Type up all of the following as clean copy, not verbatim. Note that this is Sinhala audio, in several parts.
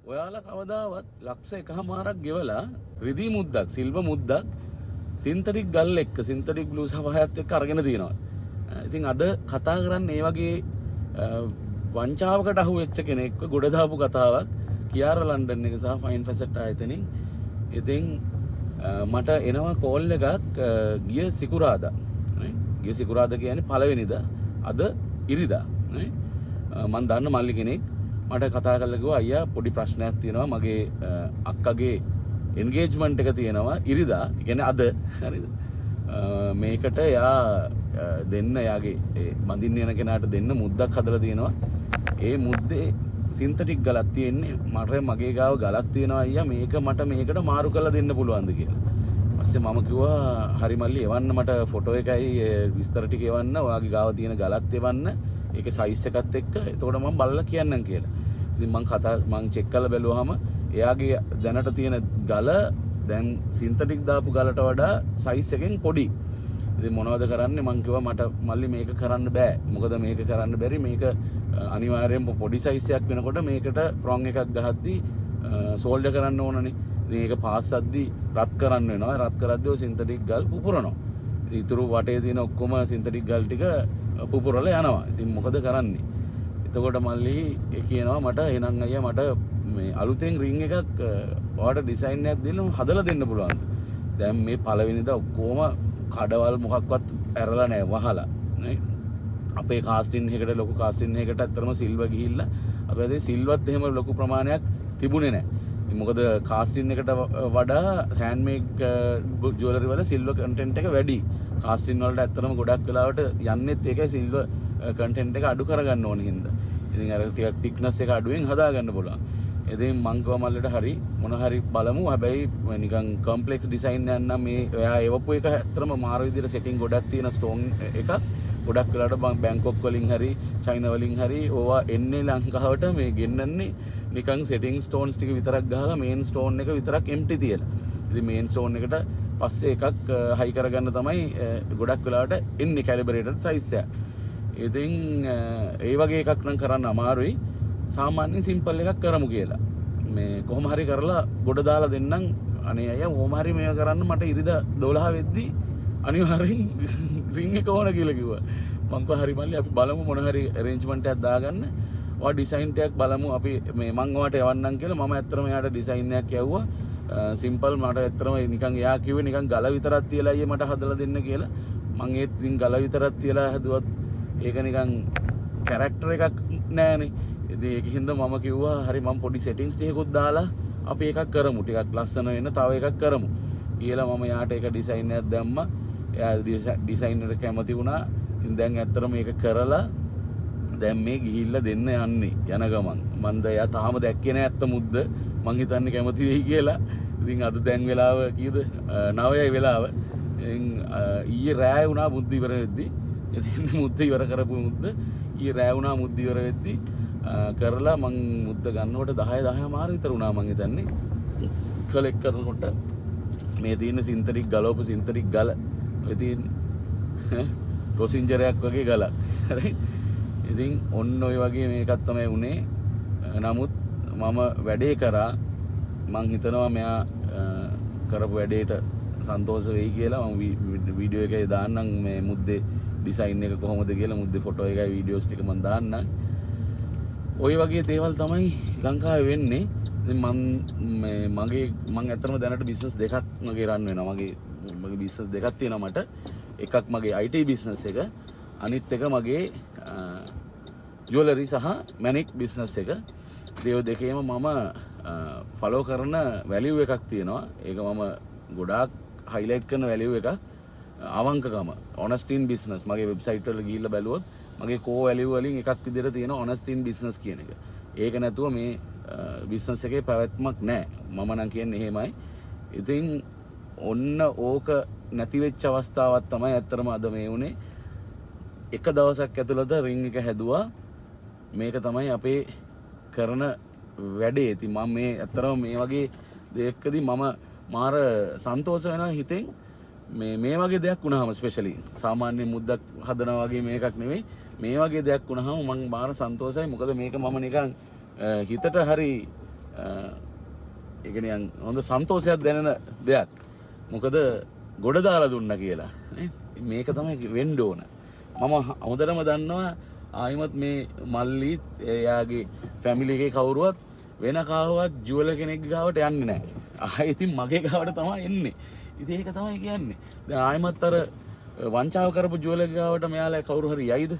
ඔයාලා කවදාවත් ලක්ෂ එකමාරක් ගෙවලා රිදී මුද්දක් සිල්ව මුද්දක් සින්තටික් ගල් එක්ක සින්තටික් බ්ලූ සපහයත් එක්ක අරගෙන තියෙනවා. ඉතින් අද කතා කරන්නේ මේ වගේ වංචාවකට අහු වෙච්ච කෙනෙක්ව ගොඩ දාපු කතාවක් කියාරා ලන්ඩන් එක සහ ෆයින් ෆැසට් ආයතනින්. ඉතින් මට එනවා කෝල් එකක් ගිය සිකුරාදා. ගිය සිකුරාදා කියන්නේ පළවෙනිදා. අද ඉරිදා. මම දන්න මල්ලි කෙනෙක් මට කතා කරලා කිව්වා අයියා පොඩි ප්‍රශ්නයක් තියෙනවා මගේ අක්කගේ එන්ගේජ්මන්ට් එක තියෙනවා ඉරිදා. ඒ කියන්නේ අද. හරිද? මේකට එයා දෙන්න එයාගේ බඳින්න යන කෙනාට දෙන්න මුද්දක් හදලා තියෙනවා. ඒ මුද්දේ සින්තටික් ගලක් තියෙන්නේ. මට මගේ ගාව ගලක් තියෙනවා අයියා මේක මට මේකට මාරු කරලා දෙන්න පුළුවන්ද කියලා. ඊපස්සේ මම කිව්වා හරි මල්ලි එවන්න මට ෆොටෝ එකයි විස්තර ටික එවන්න. ඔයාගේ ගාව තියෙන ගලත් එවන්න. ඒකේ සයිස් එකත් එක්ක. එතකොට මම බලලා කියන්නම් කියලා. ඉතින් මං චෙක් කරලා බැලුවාම එයාගේ දැනට තියෙන ගල දැන් සින්තටික් දාපු ගලට වඩා සයිස් එකෙන් පොඩි. ඉතින් මොනවද කරන්නේ මං කිව්වා මට මල්ලි මේක කරන්න බෑ. මොකද මේක කරන්න බැරි මේක අනිවාර්යෙන්ම පොඩි සයිස් එකක් වෙනකොට මේකට ප්‍රොන් එකක් ගහද්දි සෝල්ඩර් කරන්න ඕනනේ. ඉතින් ඒක පාස්සද්දි රත් කරන්න වෙනවා. රත් කරද්දී ඔය සින්තටික් ගල් පුපුරනවා. ඉතින් ඊටු වටේ තියෙන ඔක්කොම සින්තටික් ගල් ටික පුපුරලා යනවා. ඉතින් මොකද කරන්නේ? එතකොට මල්ලි කියනවා මට එහෙනම් අයියා මට මේ අලුතෙන් රින් එකක් ඔයාලට ඩිසයින් එකක් දෙන්න හදලා දෙන්න පුළුවන්. දැන් මේ පළවෙනිදා ඔක්කොම කඩවල් මොකක්වත් ඇරලා නැහැ වහලා. නේ? අපේ කාස්ටින් එකකට ලොකු කාස්ටින් එකකට ඇත්තටම සිල්වර් ගිහිල්ලා අපි අද සිල්වත් එහෙම ලොකු ප්‍රමාණයක් තිබුණේ නැහැ. මොකද කාස්ටින් එකට වඩා හෑන්ඩ්මේඩ් ජුවලරි වල සිල්වර් කන්ටෙන්ට් එක වැඩි. කාස්ටින් වලට ඇත්තටම ගොඩක් වෙලාවට යන්නෙත් ඒකයි සිල්වර් කන්ටෙන්ට් එක අඩු කරගන්න ඕන හින්දා. ඉතින් අර ටිකක් thickness එක අඩුවෙන් හදාගන්න පුළුවන්. ඉතින් මං කිව්වා මල්ලට හරි මොන හරි බලමු. හැබැයි නිකන් කම්ප්ලෙක්ස් ඩිසයින් එකක් නම් මේ ඔයා එවපු එක ඇත්තටම මාර විදිහට සෙටින් ගොඩක් තියෙන ස්ටෝන් එකක්. ගොඩක් වෙලාවට බැංකොක් වලින් හරි චයිනා වලින් හරි ඕවා එන්නේ ලංකාවට මේ ගෙන්නන්නේ නිකන් සෙටින් ස්ටෝන්ස් ටික විතරක් ගහලා මේන් ස්ටෝන් එක විතරක් එම්ටි තියලා. ඉතින් මේන් ස්ටෝන් එකට පස්සේ එකක් හයි කරගන්න තමයි ගොඩක් වෙලාවට එන්නේ කැලිබරේටඩ් සයිස් එක. ඉතින් ඒ වගේ එකක් නම් කරන්න අමාරුයි. සාමාන්‍ය සිම්පල් එකක් කරමු කියලා. මේ කොහොම හරි කරලා ගොඩ දාලා දෙන්නම්. අනේ අයියා කොහොම හරි මේක කරන්න මට ඉරිදා 12 වෙද්දි අනිවාර්යෙන් රින් එක ඕන කියලා කිව්වා. මං කිව්වා හරි මල්ලි අපි බලමු මොන හරි arrangement එකක් දාගන්න. ඔය ඩිසයින් එකක් බලමු අපි මේ මං ඔයාට යවන්නම් කියලා. මම ඇත්තටම එයාට ඩිසයින් එකක් යවුවා. සිම්පල් මට ඇත්තටම නිකන් එයා කිව්වේ නිකන් ගල විතරක් තියලා අයියේ මට හදලා දෙන්න කියලා. මං ඒත් ඉතින් ගල විතරක් තියලා හදුවත් ඒක නිකන් කැරක්ටර් එකක් නෑනේ. ඉතින් ඒකින්ද මම කිව්වා හරි මම පොඩි සෙටින්ග්ස් ටිකකුත් දාලා අපි එකක් කරමු. ටිකක් ලස්සන වෙන්න තව එකක් කරමු කියලා මම යාට ඒක ඩිසයින් එකක් දැම්මා. එයා ඩිසයින් එකට කැමති වුණා. ඉතින් දැන් ඇත්තටම මේක කරලා දැන් මේ ගිහිල්ලා දෙන්න යන්නේ යන ගමන්. මන්ද එයා තාම දැක්කේ නෑ ඇත්ත මුද්ද. මං හිතන්නේ කැමති වෙයි කියලා. ඉතින් අද දැන් වෙලාව කීයද? 9යි වෙලාව. ඉතින් ඊයේ රෑ වුණා මුද්ද ඉවර වෙද්දි. ඉතින් මුද්ද ඉවර කරපු මුද්ද ඊයේ රෑ වුණා මුද්ද ඉවර වෙද්දි කරලා මං මුද්ද ගන්නකොට 10 මාර විතර වුණා මං හිතන්නේ. කලෙක්ට් කරනකොට මේ තියෙන සින්තටික් ගලවපු සින්තටික් ගල ඔය තියෙන්නේ රොසින්ජරයක් වගේ ගලක්. හරි. ඉතින් ඔන්න ඔය වගේ මේකක් තමයි උනේ. නමුත් මම වැඩේ කරා. මං හිතනවා මෙයා කරපු වැඩේට සන්තෝෂ වෙයි කියලා. මම වීඩියෝ එකේ දාන්නම් මේ මුද්දේ ඩිසයින් එක කොහොමද කියලා. මුද්දේ ෆොටෝ එකයි වීඩියෝස් ටික මම දාන්නම්. ওই වගේ දේවල් තමයි ලංකාවේ වෙන්නේ. ඉතින් මම ඇත්තටම දැනට බිස්නස් දෙකක් මගේ රන් වෙනවා. මගේ බිස්නස් දෙකක් තියෙනවා මට. එකක් මගේ IT බිස්නස් එක. අනිත් එක මගේ ජුවලරි සහ මැනික් බිස්නස් එක. ඒ දෙකේම මම ෆලෝ කරන වැලියු එකක් තියෙනවා. ඒක මම ගොඩාක් හයිලයිට් කරන වැලියු එකක්. අවංකකම honesty in business. මගේ වෙබ්සයිට් වල ගිහිල්ලා බැලුවොත් මගේ කෝ වැලියු වලින් එකක් විදිහට තියෙන honesty in business කියන එක. ඒක නැතුව මේ බිස්නස් එකේ පැවැත්මක් නැහැ. මම නම් කියන්නේ එහෙමයි. ඉතින් ඔන්න ඕක නැති වෙච්ච අවස්ථාවක් තමයි ඇත්තටම අද මේ උනේ. එක දවසක් ඇතුළත රින් එක හැදුවා. මේක තමයි අපේ කරන වැඩේ. ඉතින් මම මේ ඇත්තටම මේ වගේ දෙයක්කදී මම මාර සන්තෝෂ වෙනවා හිතෙන්. මේ වගේ දෙයක් වුණාම ස්පෙෂලි සාමාන්‍ය මුද්දක් හදනවා වගේ මේකක් නෙවෙයි. මේ වගේ දෙයක් වුණාම මම මාර සන්තෝෂයි. මොකද මේක මම නිකන් හිතට හරි ඒක නිකන් හොඳ සන්තෝෂයක් දැනෙන දෙයක්. මොකද ගොඩ දාලා දුන්නා කියලා. මේක තමයි වෙන්න ඕන. මම හොඳටම දන්නවා ආයිමත් මේ මල්ලි එයාගේ ෆැමිලි එකේ කවුරුවත් වෙන කාවවත් ජුවල කෙනෙක් ගාවට යන්නේ නැහැ. ආයෙ ඉතින් මගේ ගාවට තමයි එන්නේ. ඉතින් ඒක තමයි කියන්නේ. දැන් ආයිමත් අර වංචාව කරපු ජුවල ගාවට මෙයාලා කවුරු හරි යයිද?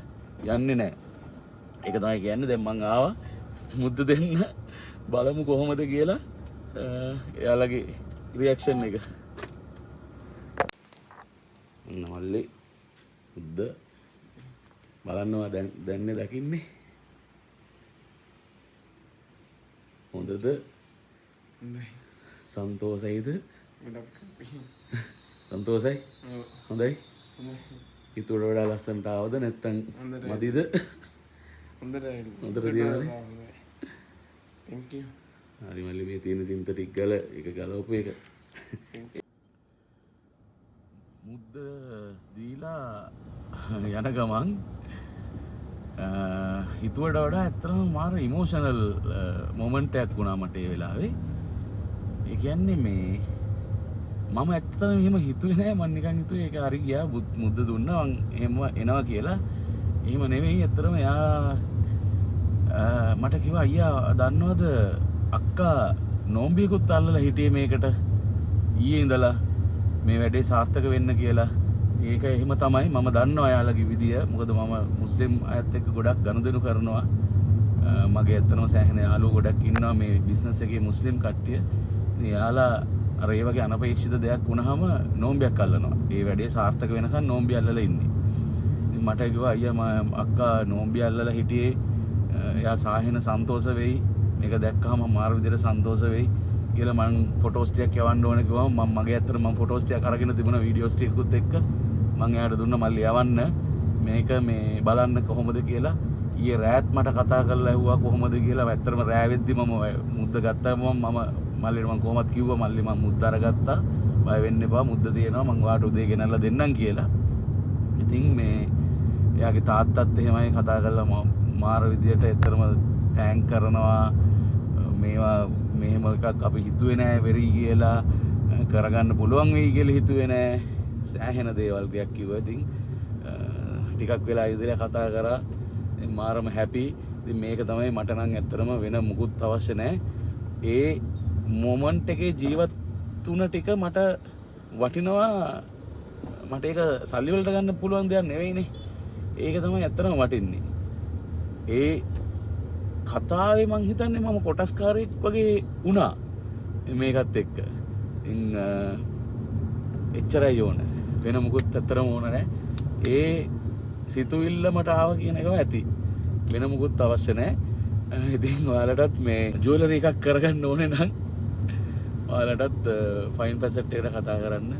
යන්නේ නැහැ. ඒක තමයි කියන්නේ. දැන් මං ආවා මුද්ද දෙන්න බලමු කොහොමද කියලා එයාලගේ රියැක්ෂන් එක. මල්ලි මුද්ද බලන්නවා දැන්නේ දකින්නේ හොඳද සන්තෝෂයිද සන්තෝෂයි හොඳයි ඉතුරු වඩා ලස්සනට ආවද නැත්තම් මදිද හොඳට තියෙනවනේ thank you හරි මල්ලි මේ තියෙන සින්තටික් ගල එක ගලවපු එක මුද්ද දීලා යන ගමන් හිතුවට වඩා ඇත්තටම මාර ඉමෝෂනල් මොමන්ට් එකක් වුණා මට ඒ වෙලාවේ. ඒ කියන්නේ මේ මම ඇත්තටම එහෙම හිතුවේ නෑ. මම නිකන් හිතුවේ ඒක හරි ගියා මුද්ද දුන්නා මං එහෙම එනවා කියලා. එහෙම නෙවෙයි ඇත්තටම එයා මට කිව්වා අයියා දන්නවද අක්කා නෝම්බියකුත් අල්ලලා හිටියේ මේකට ඊයේ ඉඳලා මේ වැඩේ සාර්ථක වෙන්න කියලා. ඒක එහෙම තමයි මම දන්නවා එයාලගේ විදිය. මොකද මම මුස්ලිම් අයත් එක්ක ගොඩක් ගනුදෙනු කරනවා. මගේ ඇත්තනම සෑහෙන යාළුවෝ ගොඩක් ඉන්නවා මේ බිස්නස් එකේ මුස්ලිම් කට්ටිය. ඉතින් එයාලා අර ඒ වගේ අනපේක්ෂිත දෙයක් වුණාම නෝම්බියක් අල්ලනවා. ඒ වැඩේ සාර්ථක වෙනකන් නෝම්බිය අල්ලලා ඉන්නේ. ඉතින් මට කිව්වා අයියා අක්කා නෝම්බිය අල්ලලා හිටියේ එයා සාහෙන සන්තෝෂ වෙයි. මේක දැක්කම මාර විදිහට සන්තෝෂ වෙයි. කියලා මම ෆොටෝස් ටිකක් යවන්න ඕන කිව්වම මම මගේ ඇත්තට මම ෆොටෝස් ටිකක් අරගෙන තිබුණා වීඩියෝස් ටිකකුත් එක්ක මම එයාට දුන්නා මල්ලි යවන්න මේක මේ බලන්න කොහොමද කියලා. ඊයේ රෑත් මට කතා කරලා ඇහුවා කොහොමද කියලා. ඇත්තටම රෑ වෙද්දි මම මුද්ද ගත්තාම මම මල්ලිට මම කොහොමද කිව්වා මල්ලි මම මුද්ද අරගත්තා බය වෙන්න එපා මුද්ද තියෙනවා මම ඔයාට උදේ ගෙනල්ලා දෙන්නම් කියලා. ඉතින් මේ එයාගේ තාත්තත් එහෙමයි කතා කරලා මාර විදියට ඇත්තටම තෑන්ක් කරනවා මේවා මෙහෙම එකක් අපි හිතුවේ නෑ වෙරි කියලා කරගන්න පුළුවන් වෙයි කියලා හිතුවේ නෑ. සෑහෙන දේවල් ටිකක් කිව්වා. ඉතින් ටිකක් වෙලා ඉඳලා කතා කරා. ඉතින් මාරම හැපි. ඉතින් මේක තමයි මට නම් ඇත්තටම වෙන මුකුත් අවශ්‍ය නෑ. ඒ මොමන්ට් එකේ ජීවත් තුන ටික මට වටිනවා. මට ඒක සල්ලි වලට ගන්න පුළුවන් දෙයක් නෙවෙයිනේ. ඒක තමයි ඇත්තටම වටින්නේ. ඒ කතාවේ මං හිතන්නේ මම කොටස්කාරයෙක් වගේ වුණා මේකත් එක්ක. ඉතින් එච්චරයි ඕන. වෙන මුකුත් ඇත්තටම ඕන නැහැ. ඒ සිතුවිල්ල මට ආව කියන එකම ඇති. වෙන මුකුත් අවශ්‍ය නැහැ. ඉතින් ඔයාලටත් මේ ජුවලරි එකක් කරගන්න ඕනේ නම් ඔයාලටත් ෆයින් ෆැසට් එකට කතා කරන්න.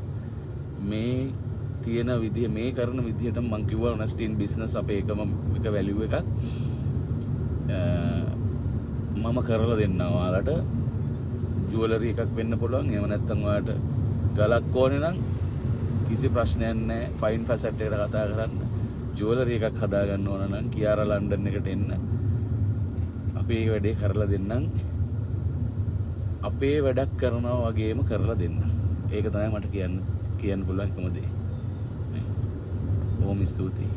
මේ තියෙන විදිය මේ කරන විදියට මං කිව්වා ඔනස්ටි ඉන් බිස්නස් අපේ එකම එක වැලියු එකක්. මම කරලා දෙන්නම් ඔයාලට ජුවලරි එකක් වෙන්න පුළුවන්. එහෙම නැත්නම් ඔයාලට ගලක් ඕනේ නම් කිසි ප්‍රශ්නයක් නැහැ. ෆයින් ෆැසට් එකට කතා කරන්න. ජුවලරි එකක් හදාගන්න ඕන නම් කියාරා ලන්ඩන් එකට එන්න. අපි මේ වැඩේ කරලා දෙන්නම්. අපේ වැඩක් කරනවා වගේම කරලා දෙන්න. ඒක තමයි මට කියන්න පුළුවන් එකම දේ. බොහොම ස්තුතියි.